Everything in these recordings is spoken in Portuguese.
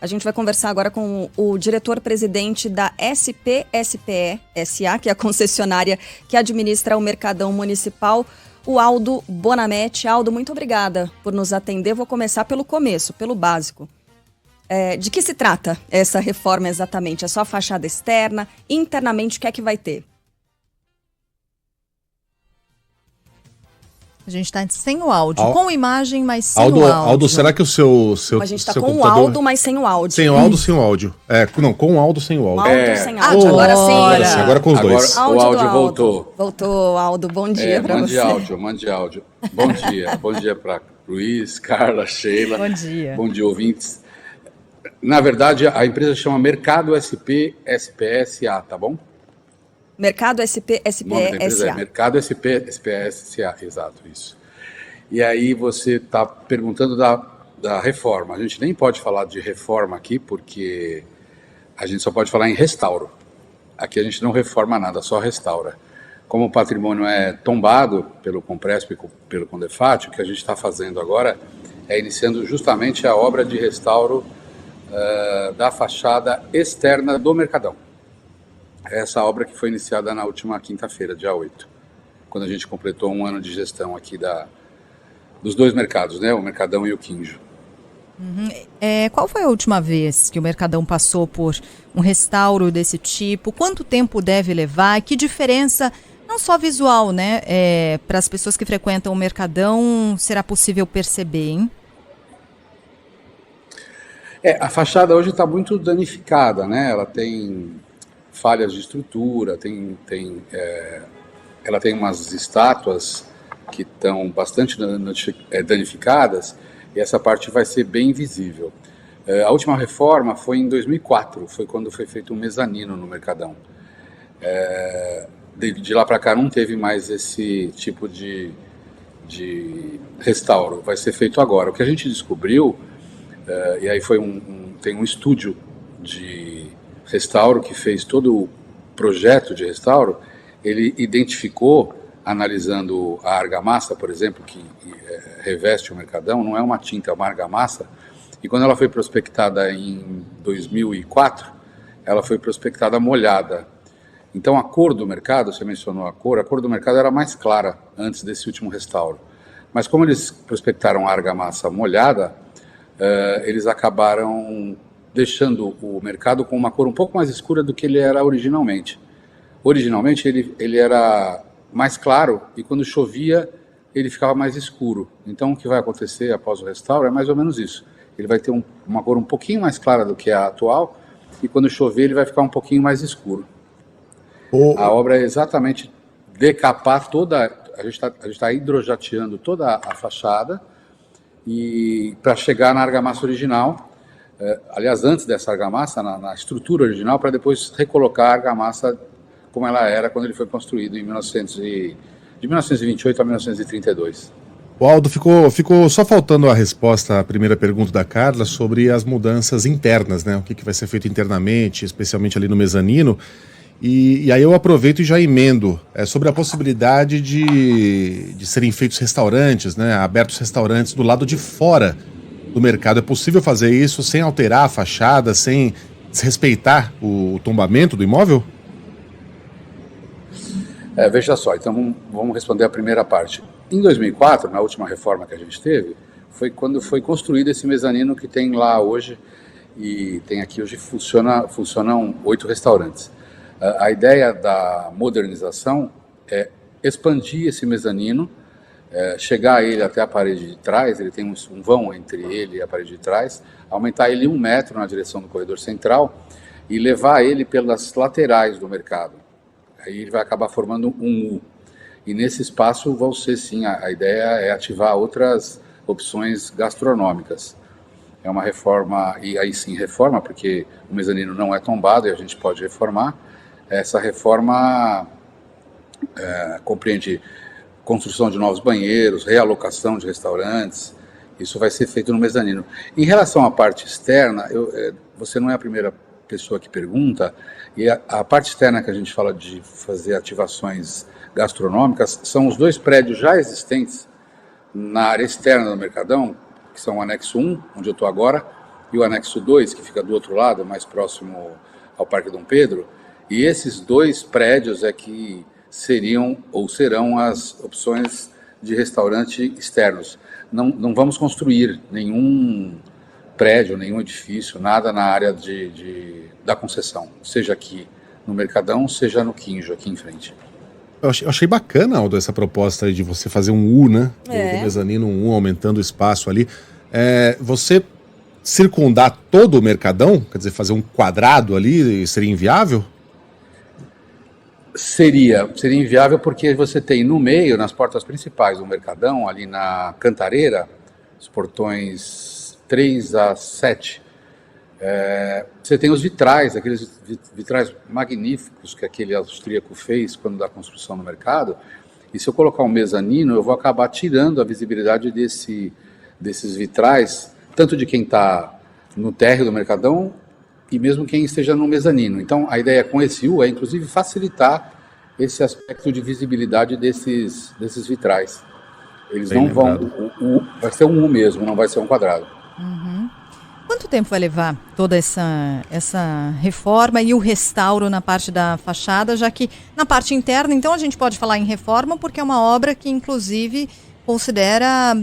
A gente vai conversar agora com o diretor-presidente da SP-SPE SA, que é a concessionária que administra o Mercadão Municipal, o Aldo Bonamete. Aldo, muito obrigada por nos atender. Vou começar pelo começo, pelo básico. De que se trata essa reforma exatamente? É só a fachada externa? Internamente, o que é que vai ter? A gente está sem o áudio, com imagem, mas sem o áudio. Aldo, será que o seu A gente está com o áudio, mas sem o áudio. Sem o áudio, sem o áudio. Não, com o áudio, sem o áudio. Áudio sem áudio, agora sim. Agora com os dois. O áudio voltou. Voltou, Aldo. Bom dia para você. Mande áudio. Bom dia. Bom dia para Luiz, Carla, Sheila. Bom dia. Bom dia, ouvintes. Na verdade, a empresa chama Mercado SP-SPE-SA, tá bom? Mercado SP-SPE-SA. Mercado SP-SPE-SA, exato, isso. E aí você está perguntando da reforma. A gente nem pode falar de reforma aqui, porque a gente só pode falar em restauro. Aqui a gente não reforma nada, só restaura. Como o patrimônio é tombado pelo Compresp e pelo Condefat, o que a gente está fazendo agora é iniciando justamente a obra de restauro da fachada externa do Mercadão. Essa obra que foi iniciada na última quinta-feira, dia 8, quando a gente completou um ano de gestão aqui dos dois mercados, né, o Mercadão e o Quinjo. Uhum. Qual foi a última vez que o Mercadão passou por um restauro desse tipo? Quanto tempo deve levar? Que diferença, não só visual, né, para as pessoas que frequentam o Mercadão, será possível perceber, hein? A fachada hoje está muito danificada, né? Ela tem falhas de estrutura, ela tem umas estátuas que estão bastante danificadas, e essa parte vai ser bem visível. A última reforma foi em 2004, foi quando foi feito um mezanino no Mercadão. De lá para cá não teve mais esse tipo de restauro, vai ser feito agora. O que a gente descobriu, e aí tem um estúdio de restauro que fez todo o projeto de restauro, ele identificou, analisando a argamassa, por exemplo, que reveste o Mercadão, não é uma tinta, é uma argamassa, e quando ela foi prospectada em 2004, ela foi prospectada molhada. Então a cor do mercado, você mencionou a cor do mercado era mais clara antes desse último restauro. Mas como eles prospectaram a argamassa molhada, eles acabaram deixando o mercado com uma cor um pouco mais escura do que ele era originalmente. Originalmente ele era mais claro e quando chovia ele ficava mais escuro. Então o que vai acontecer após o restauro é mais ou menos isso. Ele vai ter uma cor um pouquinho mais clara do que a atual e quando chover ele vai ficar um pouquinho mais escuro. A obra é exatamente decapar toda, a gente está hidrojateando toda a fachada e para chegar na argamassa original, aliás, antes dessa argamassa, na estrutura original, para depois recolocar a argamassa como ela era quando ele foi construído de 1928 a 1932. O Aldo, ficou só faltando a resposta à primeira pergunta da Carla sobre as mudanças internas, né? O que vai ser feito internamente, especialmente ali no mezanino. E aí eu aproveito e já emendo sobre a possibilidade de serem feitos restaurantes, né? Abertos restaurantes do lado de fora do mercado. É possível fazer isso sem alterar a fachada, sem desrespeitar o tombamento do imóvel? Veja só, então vamos responder a primeira parte. Em 2004, na última reforma que a gente teve, foi quando foi construído esse mezanino que tem lá hoje, e tem aqui hoje, funcionam 8 restaurantes. A ideia da modernização é expandir esse mezanino, chegar ele até a parede de trás, ele tem um vão entre ele e a parede de trás, aumentar ele 1 metro na direção do corredor central e levar ele pelas laterais do mercado. Aí ele vai acabar formando um U. E nesse espaço vão ser, sim, a ideia é ativar outras opções gastronômicas. É uma reforma, e aí sim reforma, porque o mezanino não é tombado e a gente pode reformar. Essa reforma compreende construção de novos banheiros, realocação de restaurantes, isso vai ser feito no mezanino. Em relação à parte externa, você não é a primeira pessoa que pergunta, e a parte externa que a gente fala de fazer ativações gastronômicas são os 2 prédios já existentes na área externa do Mercadão, que são o anexo 1, onde eu estou agora, e o anexo 2, que fica do outro lado, mais próximo ao Parque Dom Pedro, e esses 2 prédios é que seriam ou serão as opções de restaurante externos. Não vamos construir nenhum prédio, nenhum edifício, nada na área da concessão, seja aqui no Mercadão, seja no Quinjo, aqui em frente. Eu achei bacana, Aldo, essa proposta aí de você fazer um U, né? Do mezanino, um U, aumentando o espaço ali. Você circundar todo o Mercadão, quer dizer, fazer um quadrado ali, seria inviável? Seria inviável porque você tem no meio, nas portas principais do Mercadão, ali na Cantareira, os portões 3 a 7, você tem os vitrais, aqueles vitrais magníficos que aquele austríaco fez quando da construção no mercado, e se eu colocar um mezanino, eu vou acabar tirando a visibilidade desses vitrais, tanto de quem está no térreo do Mercadão e mesmo quem esteja no mezanino. Então, a ideia com esse U é, inclusive, facilitar esse aspecto de visibilidade desses vitrais. Eles bem não lembrado. Vai ser um U mesmo, não vai ser um quadrado. Uhum. Quanto tempo vai levar toda essa reforma e o restauro na parte da fachada, já que na parte interna, então a gente pode falar em reforma porque é uma obra que, inclusive, considera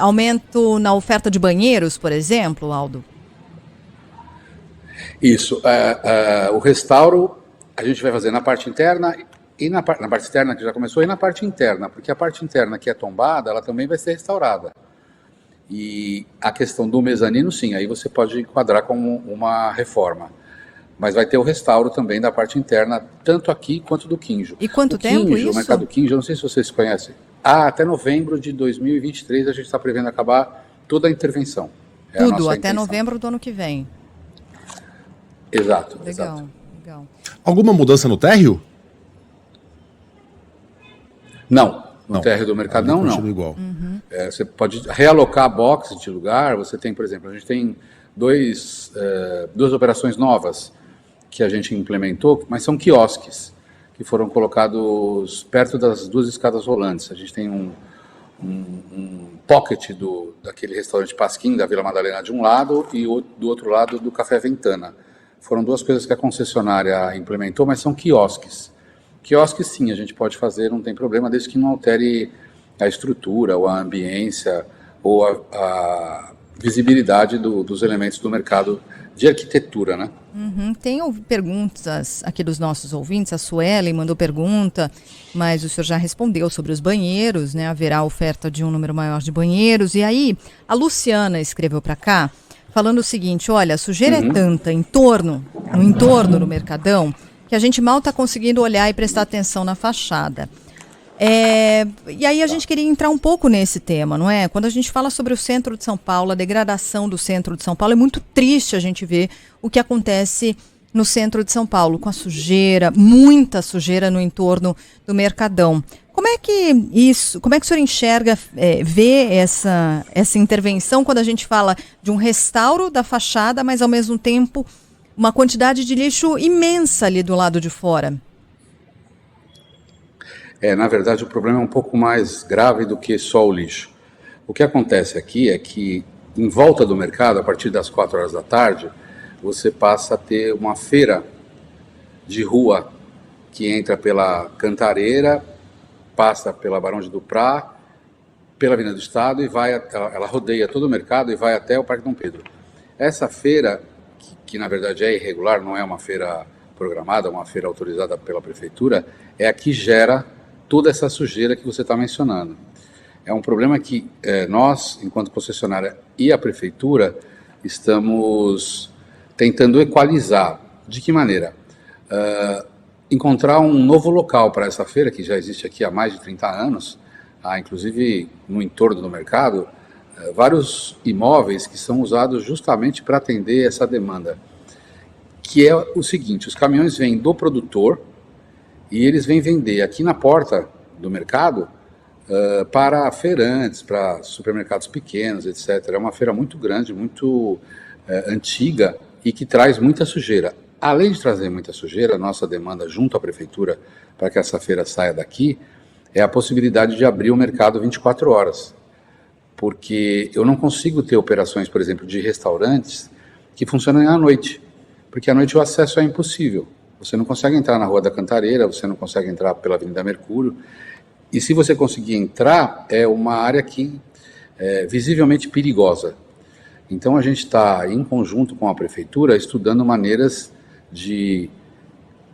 aumento na oferta de banheiros, por exemplo, Aldo? Isso. O restauro a gente vai fazer na parte interna e na parte externa, que já começou, e na parte interna, porque a parte interna que é tombada, ela também vai ser restaurada. E a questão do mezanino, sim, aí você pode enquadrar como uma reforma. Mas vai ter o restauro também da parte interna, tanto aqui quanto do Quinjo. E quanto tempo isso? O mercado Quinjo, eu não sei se vocês conhecem. Até novembro de 2023 a gente está prevendo acabar toda a intervenção. Tudo, até novembro do ano que vem. Exato, legal, exato. Legal. Alguma mudança no térreo? Não. No térreo do Mercadão, não. Igual. Uhum. Você pode realocar boxes de lugar. Você tem, por exemplo, a gente tem duas operações novas que a gente implementou, mas são quiosques que foram colocados perto das 2 escadas rolantes. A gente tem um pocket daquele restaurante Pasquim, da Vila Madalena, de um lado, e do outro lado do Café Ventana. Foram 2 coisas que a concessionária implementou, mas são quiosques. Quiosques, sim, a gente pode fazer, não tem problema, desde que não altere a estrutura, ou a ambiência, ou a visibilidade dos elementos do mercado de arquitetura, né? Uhum. Tem perguntas aqui dos nossos ouvintes. A Suelen mandou pergunta, mas o senhor já respondeu sobre os banheiros, né? Haverá oferta de um número maior de banheiros. E aí, a Luciana escreveu para cá, falando o seguinte: olha, a sujeira é tanta no entorno do Mercadão, que a gente mal está conseguindo olhar e prestar atenção na fachada. E aí a gente queria entrar um pouco nesse tema, não é? Quando a gente fala sobre o centro de São Paulo, a degradação do centro de São Paulo, é muito triste a gente ver o que acontece no centro de São Paulo, com a sujeira, muita sujeira no entorno do Mercadão. Como é que o senhor enxerga, vê essa intervenção quando a gente fala de um restauro da fachada, mas ao mesmo tempo uma quantidade de lixo imensa ali do lado de fora? Na verdade, o problema é um pouco mais grave do que só o lixo. O que acontece aqui é que, em volta do mercado, a partir das 4 horas da tarde, você passa a ter uma feira de rua que entra pela Cantareira, passa pela Barão de Duprá, pela Avenida do Estado, e ela rodeia todo o mercado e vai até o Parque Dom Pedro. Essa feira, que na verdade é irregular, não é uma feira programada, é uma feira autorizada pela prefeitura, é a que gera toda essa sujeira que você está mencionando. É um problema que nós, enquanto concessionária e a prefeitura, estamos tentando equalizar. De que maneira? Encontrar um novo local para essa feira, que já existe aqui há mais de 30 anos, inclusive no entorno do mercado, vários imóveis que são usados justamente para atender essa demanda, que é o seguinte: os caminhões vêm do produtor e eles vêm vender aqui na porta do mercado para feirantes, para supermercados pequenos, etc. É uma feira muito grande, muito antiga e que traz muita sujeira. Além de trazer muita sujeira, a nossa demanda junto à prefeitura para que essa feira saia daqui é a possibilidade de abrir o mercado 24 horas. Porque eu não consigo ter operações, por exemplo, de restaurantes que funcionem à noite, porque à noite o acesso é impossível. Você não consegue entrar na Rua da Cantareira, você não consegue entrar pela Avenida Mercúrio, e se você conseguir entrar, é uma área que é visivelmente perigosa. Então a gente está, em conjunto com a Prefeitura, estudando maneiras de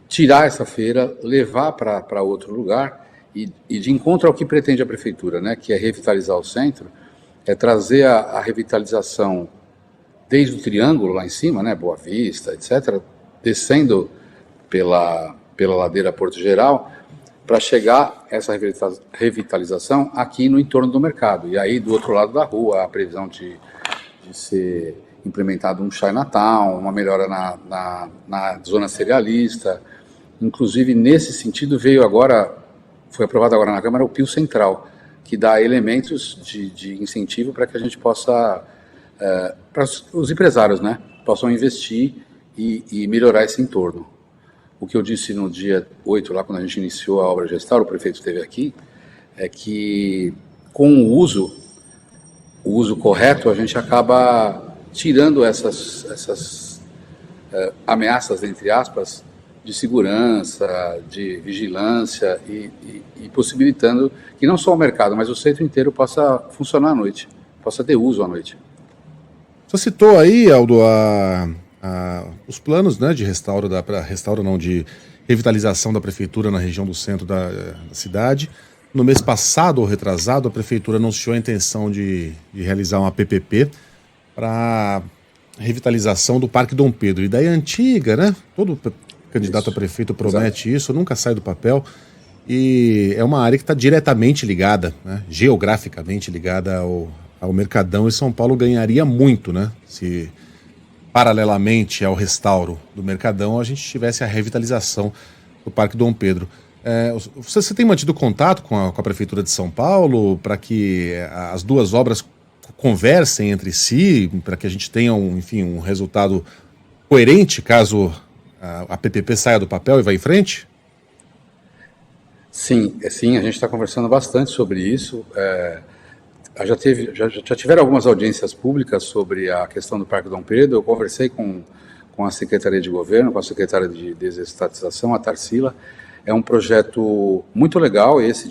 tirar essa feira, levar para outro lugar e de encontro ao que pretende a Prefeitura, né, que é revitalizar o centro, é trazer a revitalização desde o Triângulo lá em cima, né, Boa Vista, etc., descendo pela ladeira Porto Geral, para chegar essa revitalização aqui no entorno do mercado. E aí, do outro lado da rua, a previsão de ser implementado um Chinatown, uma melhora na zona cerealista. Inclusive, nesse sentido, foi aprovado agora na Câmara o Pio Central, que dá elementos de incentivo para que a gente possa, para os empresários, né, possam investir e melhorar esse entorno. O que eu disse no dia 8, lá quando a gente iniciou a obra de restauro, o prefeito esteve aqui, é que com o uso correto, a gente acaba tirando essas ameaças, entre aspas, de segurança, de vigilância e possibilitando que não só o mercado, mas o centro inteiro possa funcionar à noite, possa ter uso à noite. Você citou aí, Aldo, os planos, né, de de revitalização da prefeitura na região do centro da cidade. No mês passado ou retrasado, a prefeitura anunciou a intenção de realizar uma PPP para revitalização do Parque Dom Pedro. Ideia antiga, né? Todo candidato a prefeito promete isso, nunca sai do papel. E é uma área que está diretamente ligada, né, geograficamente ligada ao Mercadão, e São Paulo ganharia muito, né, se paralelamente ao restauro do Mercadão, a gente tivesse a revitalização do Parque Dom Pedro. Você tem mantido contato com a Prefeitura de São Paulo para que as duas obras conversem entre si, para que a gente tenha um resultado coerente caso a PPP saia do papel e vá em frente? Sim, a gente está conversando bastante sobre isso. Já tiveram algumas audiências públicas sobre a questão do Parque Dom Pedro. Eu conversei com a Secretaria de Governo, com a Secretária de Desestatização, a Tarsila. É um projeto muito legal esse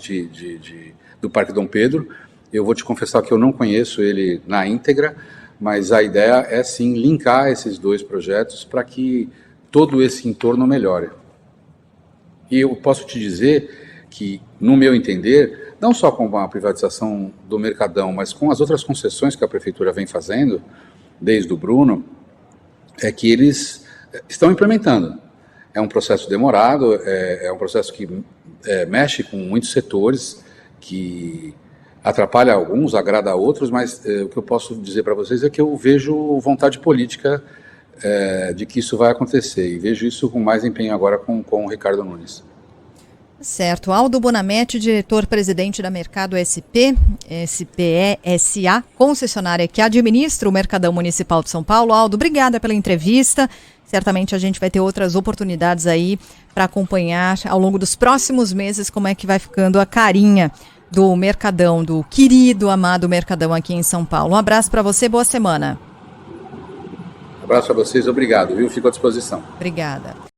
do Parque Dom Pedro. Eu vou te confessar que eu não conheço ele na íntegra, mas a ideia é sim linkar esses dois projetos para que todo esse entorno melhore. E eu posso te dizer que, no meu entender, não só com a privatização do Mercadão, mas com as outras concessões que a Prefeitura vem fazendo, desde o Bruno, é que eles estão implementando. É um processo demorado, é um processo que mexe com muitos setores, que atrapalha alguns, agrada a outros, mas o que eu posso dizer para vocês é que eu vejo vontade política de que isso vai acontecer, e vejo isso com mais empenho agora com o Ricardo Nunes. Certo. Aldo Bonamete, diretor-presidente da Mercado SP, SPE-SA, concessionária que administra o Mercadão Municipal de São Paulo. Aldo, obrigada pela entrevista. Certamente a gente vai ter outras oportunidades aí para acompanhar ao longo dos próximos meses como é que vai ficando a carinha do Mercadão, do querido, amado Mercadão aqui em São Paulo. Um abraço para você, boa semana. Um abraço a vocês, obrigado, viu? Fico à disposição. Obrigada.